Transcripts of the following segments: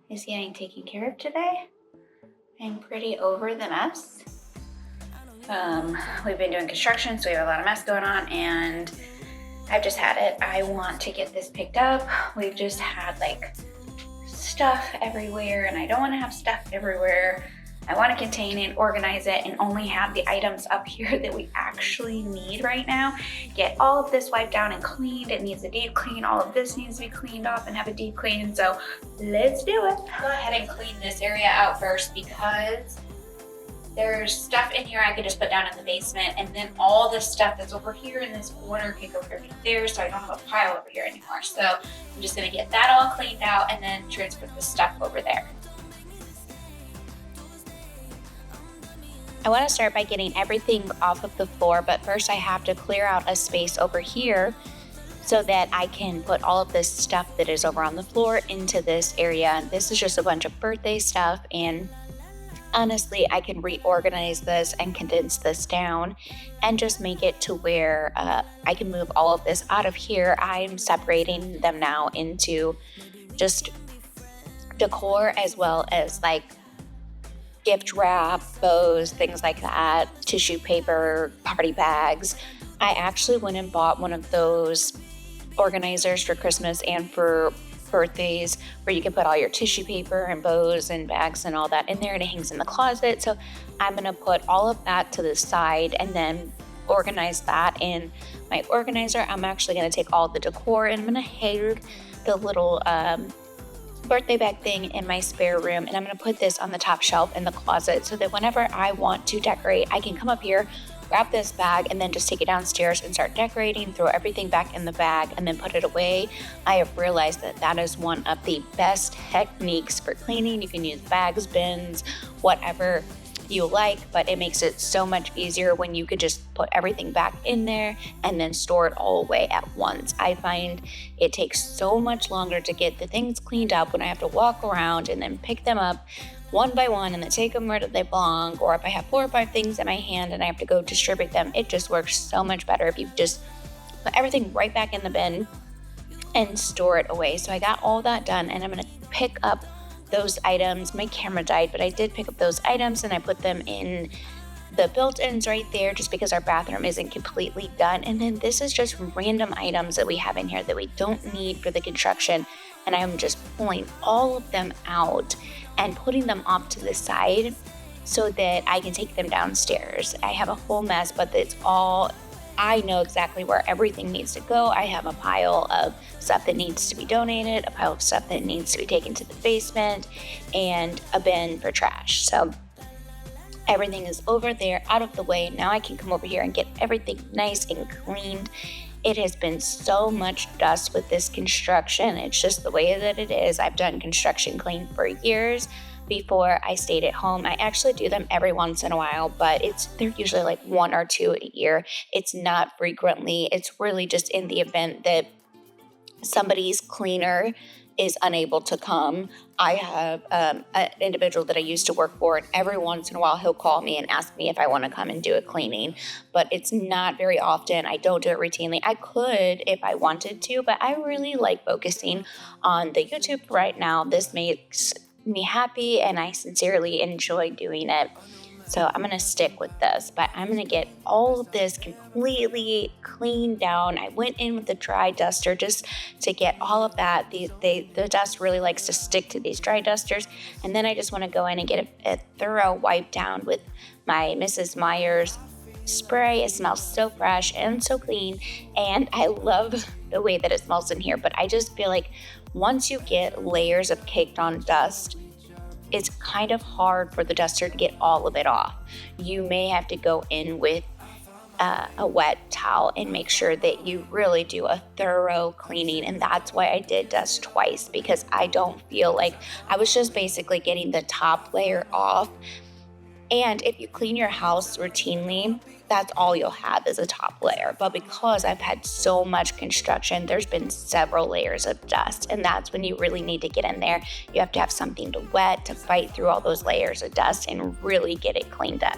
is getting taken care of today. I'm pretty over the mess. We've been doing construction, so we have a lot of mess going on, and I've just had it. I want to get this picked up. We've just had like stuff everywhere, and I don't want to have stuff everywhere. I want to contain it, organize it, and only have the items up here that we actually need right now. Get all of this wiped down and cleaned. It needs a deep clean. All of this needs to be cleaned off and have a deep clean. So let's do it. Go ahead and clean this area out first because there's stuff in here I could just put down in the basement, and then all this stuff that's over here in this corner can go over there, so I don't have a pile over here anymore. So I'm just gonna get that all cleaned out and then transfer the stuff over there. I want to start by getting everything off of the floor, but first I have to clear out a space over here so that I can put all of this stuff that is over on the floor into this area. This is just a bunch of birthday stuff, and honestly, I can reorganize this and condense this down and just make it to where I can move all of this out of here. I'm separating them now into just decor as well as like gift wrap, bows, things like that, tissue paper, party bags. I actually went and bought one of those organizers for Christmas and for birthdays where you can put all your tissue paper and bows and bags and all that in there, and it hangs in the closet. So I'm going to put all of that to the side and then organize that in my organizer. I'm actually going to take all the decor and I'm going to hang the little birthday bag thing in my spare room, and I'm going to put this on the top shelf in the closet so that whenever I want to decorate, I can come up here, grab this bag, and then just take it downstairs and start decorating, throw everything back in the bag, and then put it away. I have realized that that is one of the best techniques for cleaning. You can use bags, bins, whatever you like, but it makes it so much easier when you could just put everything back in there and then store it all away at once. I find it takes so much longer to get the things cleaned up when I have to walk around and then pick them up one by one and then take them where they belong, or if I have 4 or 5 things in my hand and I have to go distribute them. It just works so much better if you just put everything right back in the bin and store it away. So I got all that done, and I'm going to pick up those items. My camera died, but I did pick up those items and I put them in the built-ins right there just because our bathroom isn't completely done. And then this is just random items that we have in here that we don't need for the construction, and I'm just pulling all of them out and putting them off to the side so that I can take them downstairs. I have a whole mess, but it's all, I know exactly where everything needs to go. I have a pile of stuff that needs to be donated, a pile of stuff that needs to be taken to the basement, and a bin for trash. So everything is over there, out of the way. Now I can come over here and get everything nice and cleaned. It has been so much dust with this construction. It's just the way that it is. I've done construction clean for years before I stayed at home. I actually do them every once in a while, but they're usually like 1 or 2 a year. It's not frequently. It's really just in the event that somebody's cleaner is unable to come. I have an individual that I used to work for, and every once in a while he'll call me and ask me if I want to come and do a cleaning, but it's not very often. I don't do it routinely. I could if I wanted to, but I really like focusing on the YouTube right now. This makes me happy and I sincerely enjoy doing it. So I'm going to stick with this, but I'm going to get all of this completely cleaned down. I went in with the dry duster just to get all of that. The dust really likes to stick to these dry dusters. And then I just want to go in and get a thorough wipe down with my Mrs. Meyer's spray. It smells so fresh and so clean. And I love the way that it smells in here, but I just feel like once you get layers of caked on dust, it's kind of hard for the duster to get all of it off. You may have to go in with a wet towel and make sure that you really do a thorough cleaning. And that's why I did dust twice, because I don't feel like I was just basically getting the top layer off. And if you clean your house routinely, that's all you'll have is a top layer. But because I've had so much construction, there's been several layers of dust. And that's when you really need to get in there. You have to have something to wet to fight through all those layers of dust and really get it cleaned up.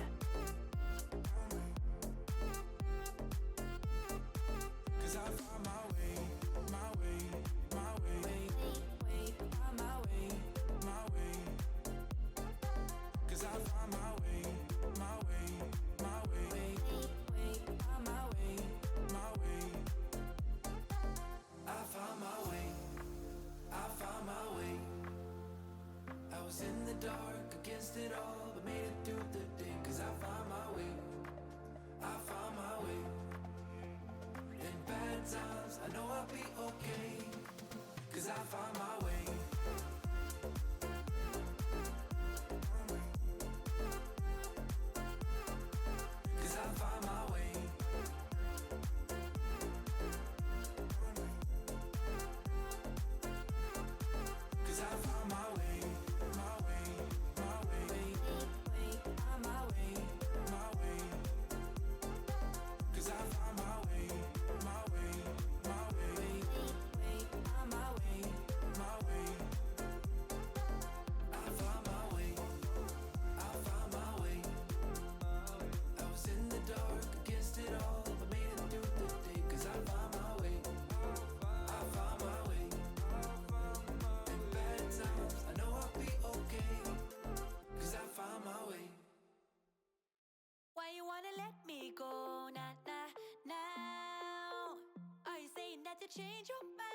Why you wanna let me go? Nah, nah, now. Are you saying that to change your mind?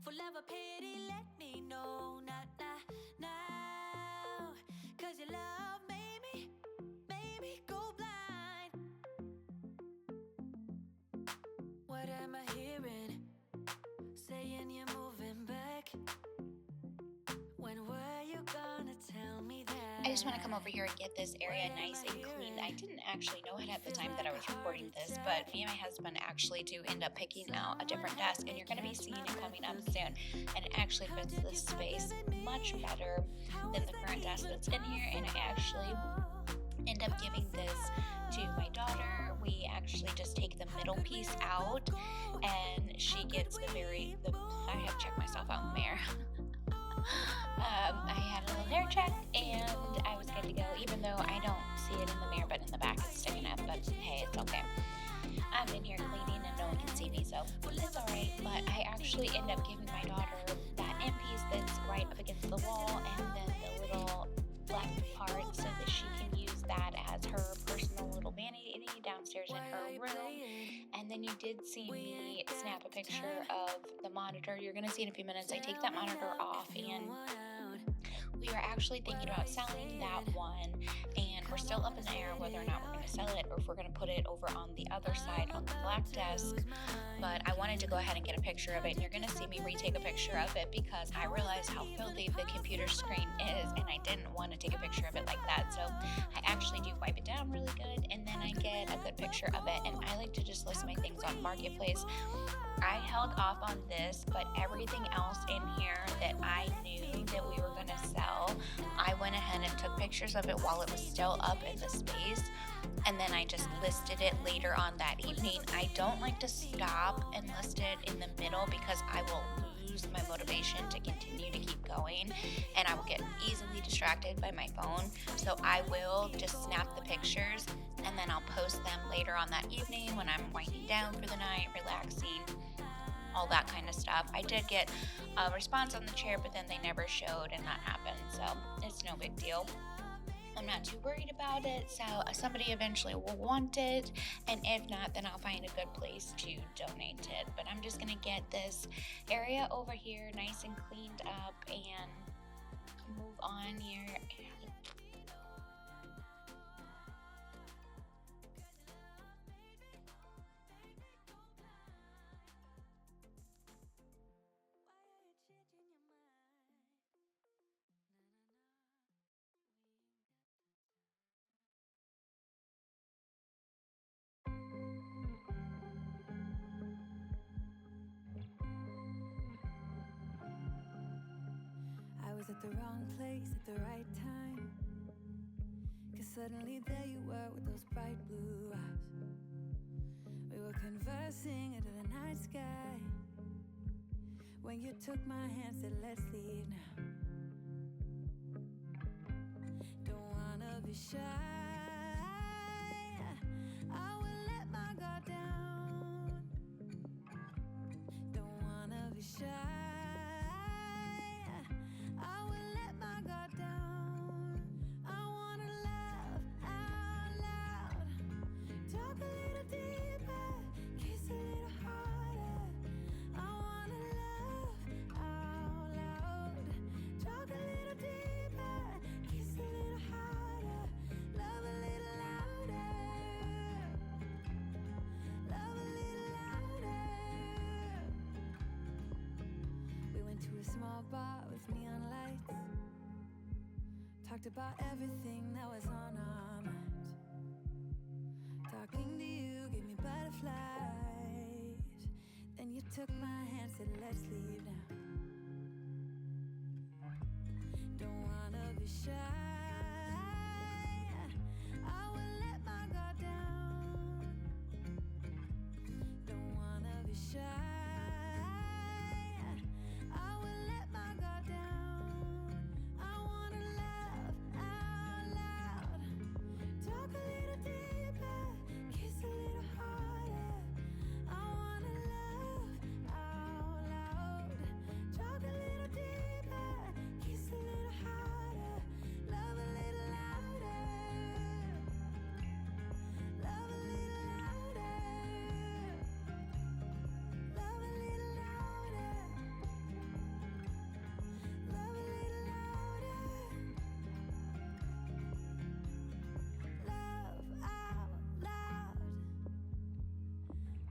For love or pity, let me know. Nah, nah, now. Cause your love made me go blind. What am I hearing? Saying you're moving back. When were you gonna tell me that? I just want to come over here and get this area nice and clean. I didn't actually know it at the time that I was recording this, but me and my husband actually do end up picking out a different desk, and you're going to be seeing it coming up soon. And it actually fits this space much better than the current desk that's in here, and I actually end up giving this to my daughter. We actually just take the middle piece out, and she gets I have checked myself out in the mirror. I had a little hair check and I was good to go, even though I don't see it in the mirror, but in the back it's sticking up, but hey, it's okay. I'm in here cleaning and no one can see me, so it's alright. But I actually end up giving my daughter that end piece that's right up against the wall, and then the little left part, so that she can use that as her personal little vanity downstairs in her room. And then you did see me snap a picture of the monitor. You're going to see in a few minutes. I take that monitor off, and we are actually thinking about selling that one, and we're still up in the air whether or not we're going to sell it or if we're going to put it over on the other side on the black desk. But I wanted to go ahead and get a picture of it, and you're going to see me retake a picture of it because I realized how filthy the computer screen is, and I didn't want to take a picture of it like that. So I actually do wipe it down really good, and then I get a good picture of it. And I like to just list my things on Marketplace. I held off on this, but everything else in here that I knew that we were going to sell, I went ahead and took pictures of it while it was still up in the space, and then I just listed it later on that evening. I don't like to stop and list it in the middle because I will lose my motivation to continue to keep going, and I will get easily distracted by my phone. So I will just snap the pictures, and then I'll post them later on that evening when I'm winding down for the night, relaxing, all that kind of stuff. I did get a response on the chair, but then they never showed, and that happened, so it's no big deal. I'm not too worried about it, so somebody eventually will want it, and if not, then I'll find a good place to donate it. But I'm just gonna get this area over here nice and cleaned up and move on here. I was at the wrong place at the right time, 'cause suddenly there you were with those bright blue eyes. We were conversing under the night sky when you took my hand, said let's leave now. Don't wanna be shy, I will let my guard down. Don't wanna be shy, I will let my guard down. I wanna laugh out loud, talk a little deeper, kiss a little harder. I wanna laugh out loud, talk a little deeper, kiss a little harder, love a little louder, love a little louder. small bar with neon lights. Talked about everything that was on our minds. Talking to you gave me butterflies. Then you took my hand, said let's leave now. Don't wanna be shy. I will let my guard down. Don't wanna be shy. I will let my guard down. I wanna laugh out loud. Talk a little deeper, kiss a little harder. I wanna laugh out loud. Talk a little deeper, kiss a little harder. Love a little louder. Love a little louder. Love a little louder. Love a little louder. Love out loud.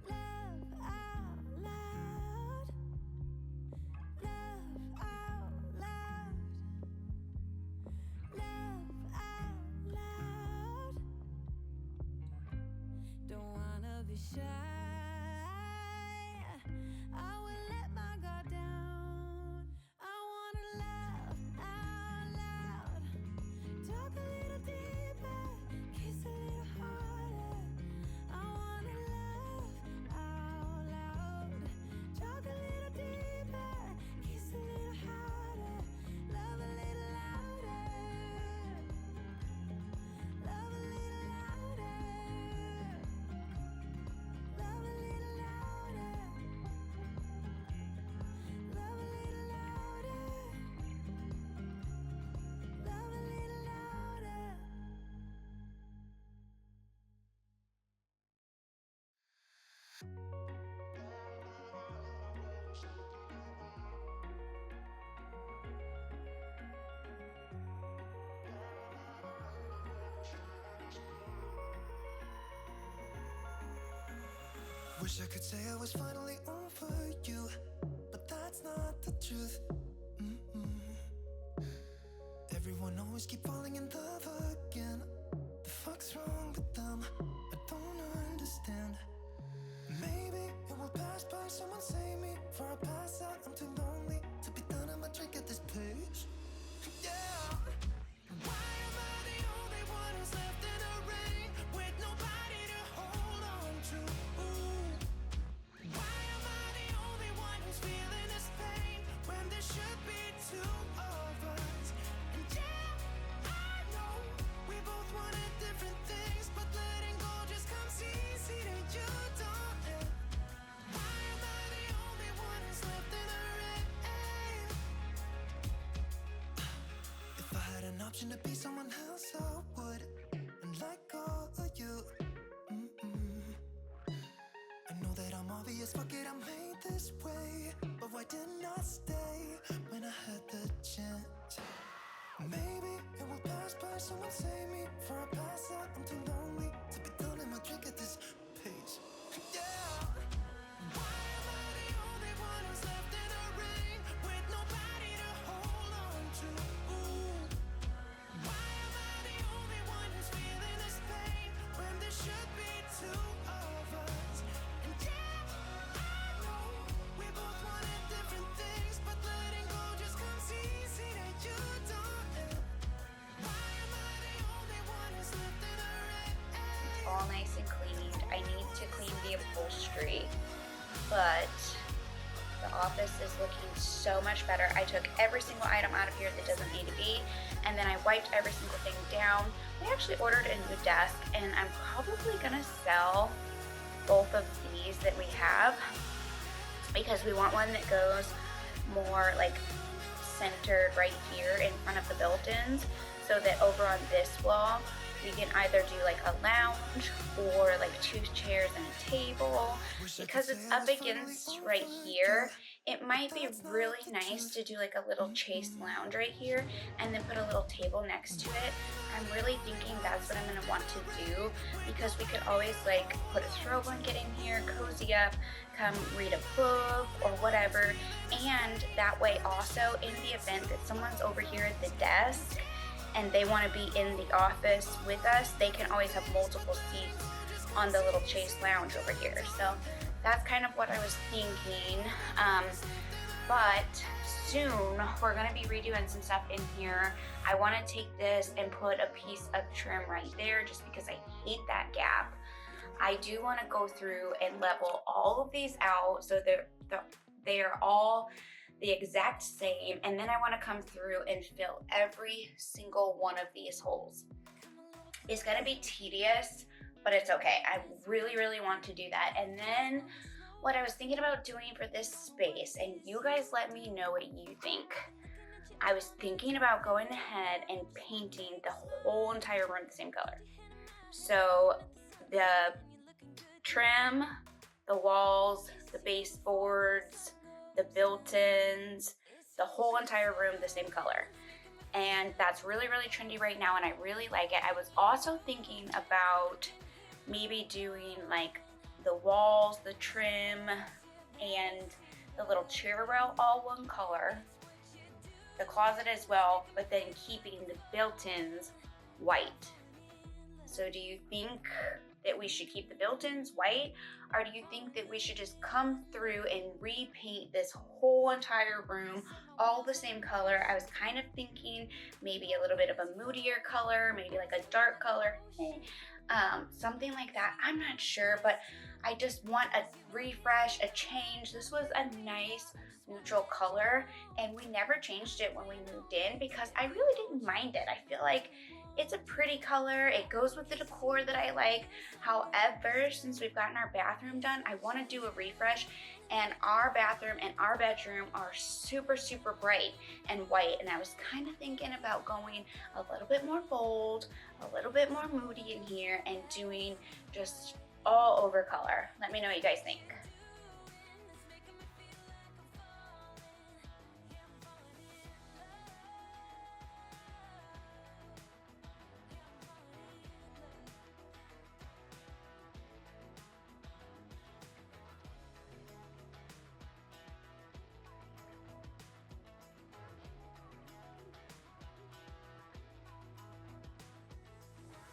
Love out loud. Love out loud. Love out loud. Don't wanna be shy. I will let my guard down. I wanna laugh out loud. Talk a little deeper, kiss a little harder. I wanna laugh out loud. Talk a little deeper, kiss a little harder. Love a little louder. Love a little louder. Love a little louder. Love a little louder. Love a little louder. Wish I could say I was finally over you, but that's not the truth. Everyone always keep falling in love again. The fuck's wrong with them? I don't understand. Maybe it will pass by, someone save me. For I pass out, I'm too lonely to be done. I'ma drink at this pace. Yeah. Why am I the only one who's left in the rain with nobody to hold on to? Why am I the only one who's feeling this pain when there should be two of us? And yeah, I know we both wanted different things, but letting go just comes easy to you, don't it? Why am I the only one who's left in the rain? If I had an option to be someone else, I would, and let go of you. I know that I'm obvious, fuck it, I'm made this way. But why didn't I stay when I had the chance? Maybe it will pass by, someone save me. For I pass out, I'm too lonely to be done in my drink at this pace. Yeah. Why am I the only one who's left in the rain with nobody to hold on to? Why am I the only one who's feeling this pain when there should be two of us? And yeah, I know we both wanted different things, but letting go just comes easy to you, don't it? Why am I the only one who's left in the rain? All nice and cleaned. I need to clean the upholstery, but the office is looking so much better. I took every single item out of here that doesn't need to be, and then I wiped every single thing down. We actually ordered a new desk, and I'm probably gonna sell both of these that we have because we want one that goes more like centered right here in front of the built-ins, so that over on this wall we can either do like a lounge or like 2 chairs and a table. Because it's up against right here, it might be really nice to do like a little chase lounge right here and then put a little table next to it. I'm really thinking that's what I'm gonna want to do, because we could always like put a throw blanket in here, cozy up, come read a book or whatever. And that way also, in the event that someone's over here at the desk and they want to be in the office with us, they can always have multiple seats on the little chase lounge over here. So that's kind of what I was thinking. But soon we're gonna be redoing some stuff in here. I want to take this and put a piece of trim right there, just because I hate that gap. I do want to go through and level all of these out so they're all the exact same, and then I want to come through and fill every single one of these holes. It's gonna be tedious, but it's okay. I really want to do that. And then what I was thinking about doing for this space, and you guys let me know what you think. I was thinking about going ahead and painting the whole entire room the same color. So the trim, the walls, the baseboards, the built-ins, the whole entire room the same color. And that's really trendy right now, and I really like it. I was also thinking about maybe doing like the walls, the trim, and the little chair rail all one color, the closet as well, but then keeping the built-ins white. So do you think that we should keep the built-ins white, or do you think that we should just come through and repaint this whole entire room all the same color? I was kind of thinking maybe a little bit of a moodier color, maybe like a dark color, something like that. I'm not sure, but I just want a refresh, a change. This was a nice neutral color, and we never changed it when we moved in because I really didn't mind it. I feel like it's a pretty color. It goes with the decor that I like. However, since we've gotten our bathroom done, I want to do a refresh, and our bathroom and our bedroom are super bright and white, and I was kind of thinking about going a little bit more bold, a little bit more moody in here, and doing just all over color. Let me know what you guys think.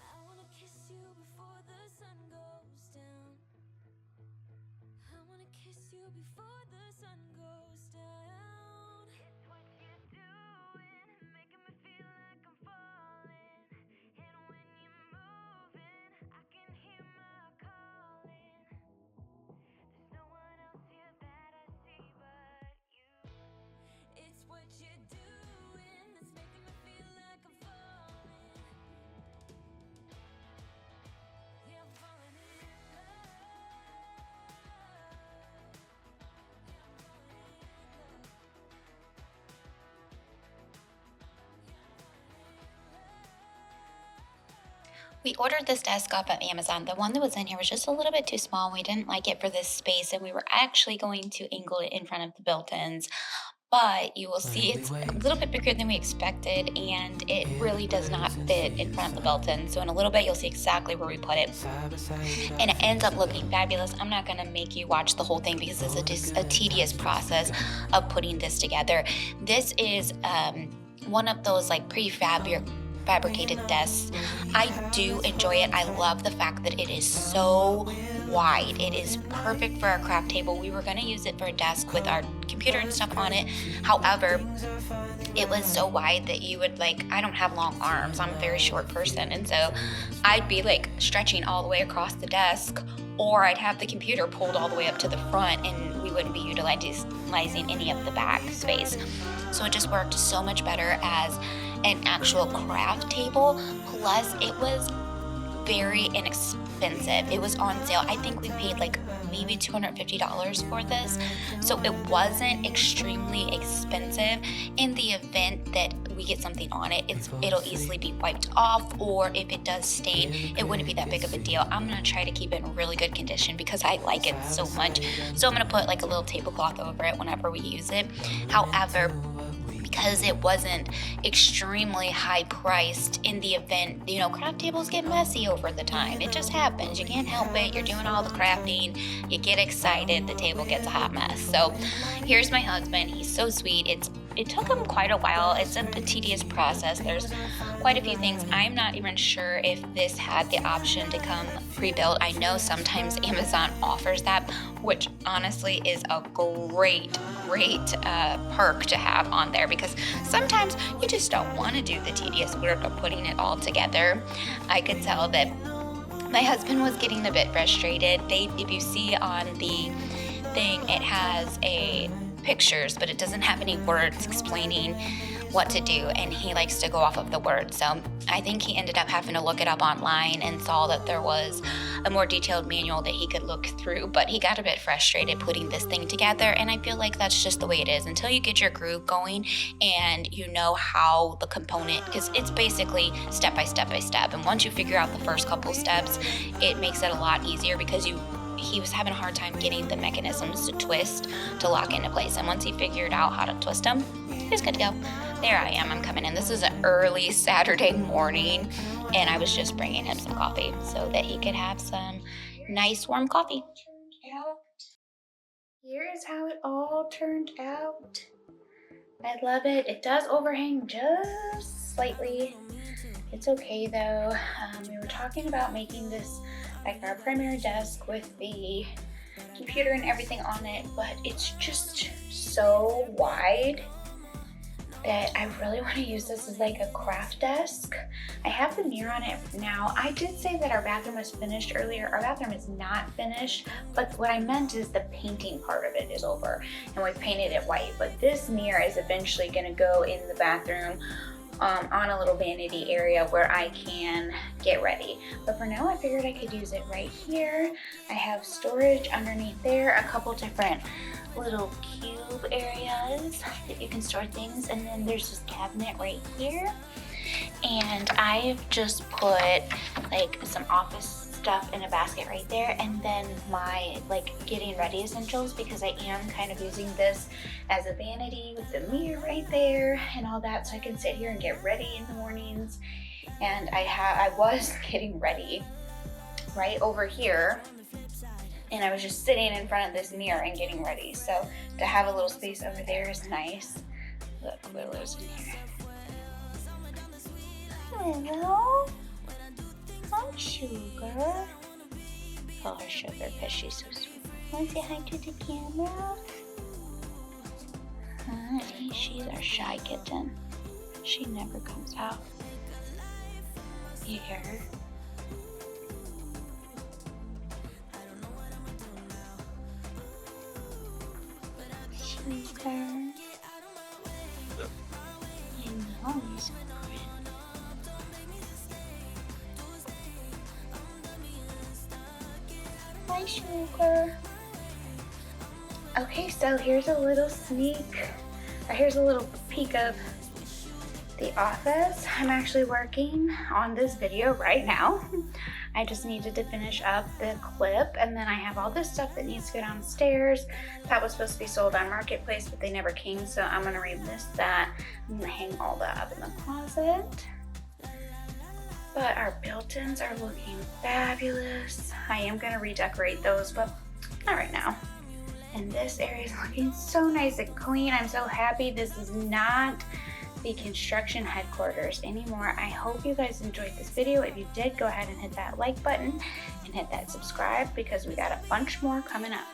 I wanna kiss you before the sun goes down. I wanna kiss you before the sun goes down. It's what you're doing, making me feel like I'm falling. And when you're moving, I can hear my calling. There's no one else here that I see but you. It's what you're doing that's making me feel like I'm falling. Yeah, I'm falling in love. Yeah, I'm falling in love. We ordered this desk off of Amazon. The one that was in here was just a little bit too small. We didn't like it for this space, and we were actually going to angle it in front of the built-ins. But you will see it's a little bit bigger than we expected, and it really does not fit in front of the built-in. So in a little bit, you'll see exactly where we put it. And it ends up looking fabulous. I'm not gonna make you watch the whole thing because it's a tedious process of putting this together. This is one of those like fabricated desks. I do enjoy it. I love the fact that it is so wide. It is perfect for our craft table. We were going to use it for a desk with our computer and stuff on it. However, it was so wide that you would I don't have long arms. I'm a very short person. And so I'd be stretching all the way across the desk, or I'd have the computer pulled all the way up to the front, and we wouldn't be utilizing any of the back space. So it just worked so much better as an actual craft table. Plus, it was very inexpensive. It was on sale. I think we paid maybe $250 for this. So it wasn't extremely expensive. In the event that we get something on it, it'll easily be wiped off, or if it does stain, it wouldn't be that big of a deal. I'm gonna try to keep it in really good condition because I like it so much. So I'm gonna put like a little tablecloth over it whenever we use it. However, because it wasn't extremely high priced, in the event, you know, craft tables get messy over the time. It just happens. You can't help it. You're doing all the crafting, you get excited, the table gets a hot mess. So here's my husband. He's so sweet. It took him quite a while. It's a tedious process. There's quite a few things. I'm not even sure if this had the option to come pre-built. I know sometimes Amazon offers that, which honestly is a great perk to have on there, because sometimes you just don't want to do the tedious work of putting it all together. I could tell that my husband was getting a bit frustrated. If you see on the thing, it has pictures, but it doesn't have any words explaining what to do, and he likes to go off of the words. So I think he ended up having to look it up online and saw that there was a more detailed manual that he could look through, but he got a bit frustrated putting this thing together. And I feel like that's just the way it is until you get your groove going and you know how the component, because it's basically step by step by step, and once you figure out the first couple steps, it makes it a lot easier, because he was having a hard time getting the mechanisms to twist to lock into place, and once he figured out how to twist them, he's good to go. There I am, I'm coming in. This is an early Saturday morning, and I was just bringing him some coffee so that he could have some nice warm coffee. Here is how it all turned out. I love it. It does overhang just slightly. It's okay though. We were talking about making this like our primary desk with the computer and everything on it, but it's just so wide that I really want to use this as like a craft desk. I have the mirror on it now. I did say that our bathroom was finished earlier. Our bathroom is not finished, but what I meant is the painting part of it is over and we painted it white, but this mirror is eventually going to go in the bathroom on a little vanity area where I can get ready. But for now, I figured I could use it right here. I have storage underneath there, a couple different little cube areas that you can store things, and then there's this cabinet right here. And I've just put like some office stuff in a basket right there, and then my like getting ready essentials, because I am kind of using this as a vanity with the mirror right there and all that, so I can sit here and get ready in the mornings. And I was getting ready right over here, and I was just sitting in front of this mirror and getting ready, so to have a little space over there is nice. Look, Willow's in here. Hello. Hi, Sugar. Call her Sugar because she's so sweet. Want to say hi to the camera? Hi, she's our shy kitten. She never comes out. You hear her? Sugar. I know he's Hi, Sugar. Okay, so here's a little here's a little peek of the office. I'm actually working on this video right now. I just needed to finish up the clip, and then I have all this stuff that needs to go downstairs. That was supposed to be sold on Marketplace, but they never came, so I'm gonna relist that. I'm gonna hang all that up in the closet. But our built-ins are looking fabulous. I am gonna redecorate those, but not right now. And this area is looking so nice and clean. I'm so happy this is not the construction headquarters anymore. I hope you guys enjoyed this video. If you did, go ahead and hit that like button and hit that subscribe, because we got a bunch more coming up.